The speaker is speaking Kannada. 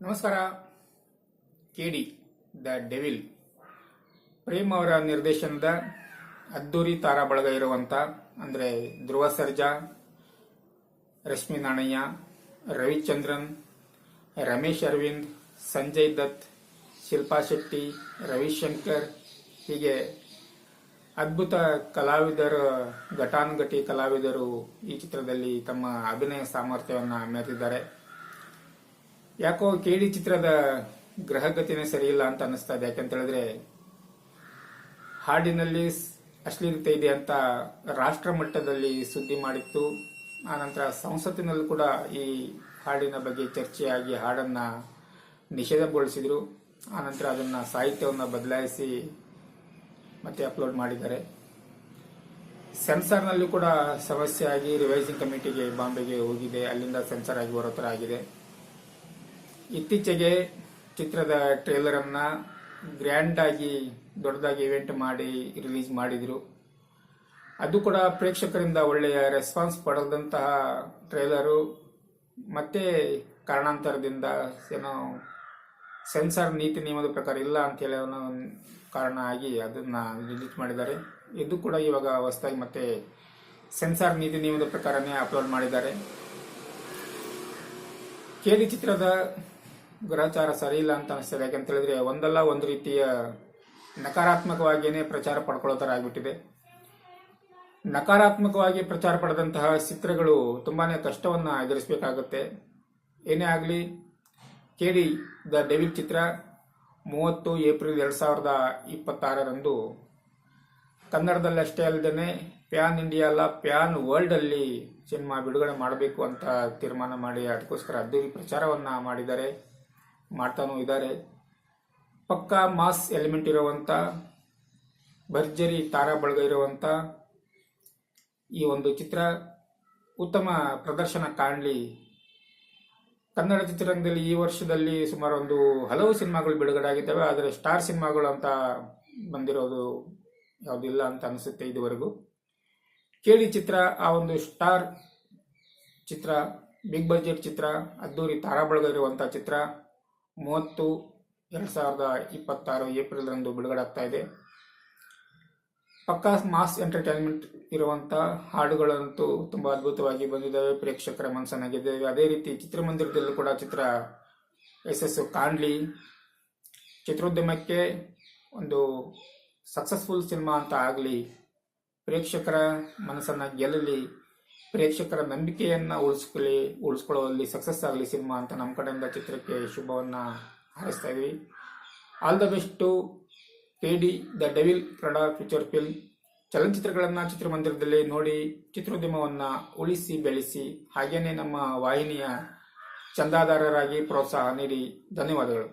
ನಮಸ್ಕಾರ. ಕೆಡಿ ದ ಡೆವಿಲ್ ಪ್ರೇಮ್ ಅವರ ನಿರ್ದೇಶನದ ಅದ್ದೂರಿ ತಾರಾ ಬಳಗ ಇರುವಂತ ಅಂದರೆ ಧ್ರುವ ಸರ್ಜಾ, ರಶ್ಮಿ ನಾಣಯ್ಯ, ರವಿಚಂದ್ರನ್, ರಮೇಶ್ ಅರವಿಂದ್, ಸಂಜಯ್ ದತ್, ಶಿಲ್ಪಾ ಶೆಟ್ಟಿ, ರವಿಶಂಕರ್ ಹೀಗೆ ಅದ್ಭುತ ಕಲಾವಿದರು, ಘಟಾನುಘಟಿ ಕಲಾವಿದರು ಈ ಚಿತ್ರದಲ್ಲಿ ತಮ್ಮ ಅಭಿನಯ ಸಾಮರ್ಥ್ಯವನ್ನು ಮೆರೆದಿದ್ದಾರೆ. ಯಾಕೋ ಕೆಡಿ ಚಿತ್ರದ ಗ್ರಹಗತಿನೇ ಸರಿಯಿಲ್ಲ ಅಂತ ಅನಿಸ್ತಾ ಇದೆ. ಯಾಕಂತ ಹೇಳಿದ್ರೆ ಹಾಡಿನಲ್ಲಿ ಅಶ್ಲೀಲತೆ ಇದೆ ಅಂತ ರಾಷ್ಟ್ರ ಮಟ್ಟದಲ್ಲಿ ಸುದ್ದಿ ಮಾಡಿತ್ತು. ಆನಂತರ ಸಂಸತ್ತಿನಲ್ಲೂ ಕೂಡ ಈ ಹಾಡಿನ ಬಗ್ಗೆ ಚರ್ಚೆಯಾಗಿ ಹಾಡನ್ನ ನಿಷೇಧಗೊಳಿಸಿದ್ರು. ಆನಂತರ ಅದನ್ನ ಸಾಹಿತ್ಯವನ್ನು ಬದಲಾಯಿಸಿ ಮತ್ತೆ ಅಪ್ಲೋಡ್ ಮಾಡಿದ್ದಾರೆ. ಸೆನ್ಸಾರ್ನಲ್ಲಿ ಕೂಡ ಸಮಸ್ಯೆ ಆಗಿ ರಿವೈಸಿಂಗ್ ಕಮಿಟಿಗೆ ಬಾಂಬೆಗೆ ಹೋಗಿದೆ. ಅಲ್ಲಿಂದ ಸೆನ್ಸಾರ್ ಆಗಿ ಬರೋ ಥರ ಆಗಿದೆ. ಇತ್ತೀಚೆಗೆ ಚಿತ್ರದ ಟ್ರೇಲರ್ ಅನ್ನ ಗ್ರ್ಯಾಂಡ್ ಆಗಿ ದೊಡ್ಡದಾಗಿ ಇವೆಂಟ್ ಮಾಡಿ ರಿಲೀಸ್ ಮಾಡಿದ್ರು. ಅದು ಕೂಡ ಪ್ರೇಕ್ಷಕರಿಂದ ಒಳ್ಳೆಯ ರೆಸ್ಪಾನ್ಸ್ ಪಡೆದಂತಹ ಟ್ರೇಲರು. ಮತ್ತೆ ಕಾರಣಾಂತರದಿಂದ ಏನೋ ಸೆನ್ಸಾರ್ ನೀತಿ ನಿಯಮದ ಪ್ರಕಾರ ಇಲ್ಲ ಅಂತೇಳಿ ಅನ್ನೋ ಕಾರಣ ಆಗಿ ಅದನ್ನ ಡಿಲೀಟ್ ಮಾಡಿದ್ದಾರೆ. ಇದು ಕೂಡ ಇವಾಗ ಹೊಸದಾಗಿ ಮತ್ತೆ ಸೆನ್ಸಾರ್ ನೀತಿ ನಿಯಮದ ಪ್ರಕಾರನೇ ಅಪ್ಲೋಡ್ ಮಾಡಿದ್ದಾರೆ. ಕೆಡಿ ಚಿತ್ರದ ಗ್ರಹಚಾರ ಸರಿ ಇಲ್ಲ ಅಂತ ಅನಿಸ್ತದೆ. ಯಾಕಂತ ಹೇಳಿದ್ರೆ ಒಂದಲ್ಲ ಒಂದು ರೀತಿಯ ನಕಾರಾತ್ಮಕವಾಗಿಯೇ ಪ್ರಚಾರ ಪಡ್ಕೊಳ್ಳೋ ಥರ ಆಗಿಬಿಟ್ಟಿದೆ. ನಕಾರಾತ್ಮಕವಾಗಿ ಪ್ರಚಾರ ಪಡೆದಂತಹ ಚಿತ್ರಗಳು ತುಂಬಾನೇ ಕಷ್ಟವನ್ನು ಎದುರಿಸಬೇಕಾಗುತ್ತೆ. ಏನೇ ಆಗಲಿ, ಕೆಡಿ ದ ಡೆವಿಲ್ ಚಿತ್ರ 30 ಏಪ್ರಿಲ್ 2026ರಂದು ಕನ್ನಡದಲ್ಲಷ್ಟೇ ಅಲ್ಲದೆ ಪ್ಯಾನ್ ಇಂಡಿಯಾ ಅಲ್ಲ ಪ್ಯಾನ್ ವರ್ಲ್ಡ್ ಅಲ್ಲಿ ಸಿನಿಮಾ ಬಿಡುಗಡೆ ಮಾಡಬೇಕು ಅಂತ ತೀರ್ಮಾನ ಮಾಡಿ ಅದಕ್ಕೋಸ್ಕರ ಅದ್ದೂರಿ ಪ್ರಚಾರವನ್ನ ಮಾಡಿದ್ದಾರೆ, ಮಾಡ್ತಾನೂ ಇದ್ದಾರೆ. ಪಕ್ಕಾ ಮಾಸ್ ಎಲಿಮೆಂಟ್ ಇರುವಂತ ಭರ್ಜರಿ ತಾರಾ ಬಳಗ ಇರುವಂತ ಈ ಒಂದು ಚಿತ್ರ ಉತ್ತಮ ಪ್ರದರ್ಶನ ಕಾಣಲಿ. ಕನ್ನಡ ಚಿತ್ರರಂಗದಲ್ಲಿ ಈ ವರ್ಷದಲ್ಲಿ ಸುಮಾರು ಹಲವು ಸಿನಿಮಾಗಳು ಬಿಡುಗಡೆ ಆಗಿದ್ದಾವೆ. ಆದರೆ ಸ್ಟಾರ್ ಸಿನಿಮಾಗಳು ಅಂತ ಬಂದಿರೋದು ಯಾವುದಿಲ್ಲ ಅಂತ ಅನಿಸುತ್ತೆ ಇದುವರೆಗೂ. ಕೆಡಿ ಚಿತ್ರ ಆ ಒಂದು ಸ್ಟಾರ್ ಚಿತ್ರ, ಬಿಗ್ ಬಜೆಟ್ ಚಿತ್ರ, ಅದ್ದೂರಿ ತಾರಾ ಬಳಗ ಇರುವಂತಹ ಚಿತ್ರ 30, 2026 ಏಪ್ರಿಲ್ ರಂದು ಬಿಡುಗಡೆ ಆಗ್ತಾ ಇದೆ. ಪಕ್ಕಾ ಮಾಸ್ ಎಂಟರ್ಟೈನ್ಮೆಂಟ್ ಇರುವಂತ ಹಾಡುಗಳಂತೂ ತುಂಬಾ ಅದ್ಭುತವಾಗಿ ಬಂದಿದ್ದಾವೆ, ಪ್ರೇಕ್ಷಕರ ಮನಸ್ಸನ್ನ ಗೆದ್ದಿವೆ. ಅದೇ ರೀತಿ ಚಿತ್ರಮಂದಿರದಲ್ಲೂ ಕೂಡ ಚಿತ್ರ ಯಶಸ್ಸು ಕಾಣಲಿ, ಚಿತ್ರೋದ್ಯಮಕ್ಕೆ ಒಂದು ಸಕ್ಸಸ್ಫುಲ್ ಸಿನಿಮಾ ಅಂತ ಆಗಲಿ, ಪ್ರೇಕ್ಷಕರ ಮನಸ್ಸನ್ನ ಗೆಲ್ಲಲಿ, ಪ್ರೇಕ್ಷಕರ ನಂಬಿಕೆಯನ್ನ ಉಳಿಸ್ಕೊಳ್ಳುವಲ್ಲಿ ಸಕ್ಸಸ್ ಆಗಲಿ ಸಿನಿಮಾ ಅಂತ ನಮ್ಮ ಕಡೆಯಿಂದ ಚಿತ್ರಕ್ಕೆ ಶುಭವನ್ನ ಹಾರೈಸ್ತಾ ಇದೀವಿ. All the best to KD the devil Kannada future film. ಚಲನಚಿತ್ರಗಳನ್ನ ಚಿತ್ರಮಂದಿರದಲ್ಲಿ ನೋಡಿ ಚಿತ್ರೋದ್ಯಮವನ್ನ ಉಳಿಸಿ ಬೆಳೆಸಿ, ಹಾಗೇನೆ ನಮ್ಮ ವಾಹಿನಿಯ ಚಂದಾದಾರರಾಗಿ ಪ್ರೋತ್ಸಾಹ ನೀಡಿ. ಧನ್ಯವಾದಗಳು.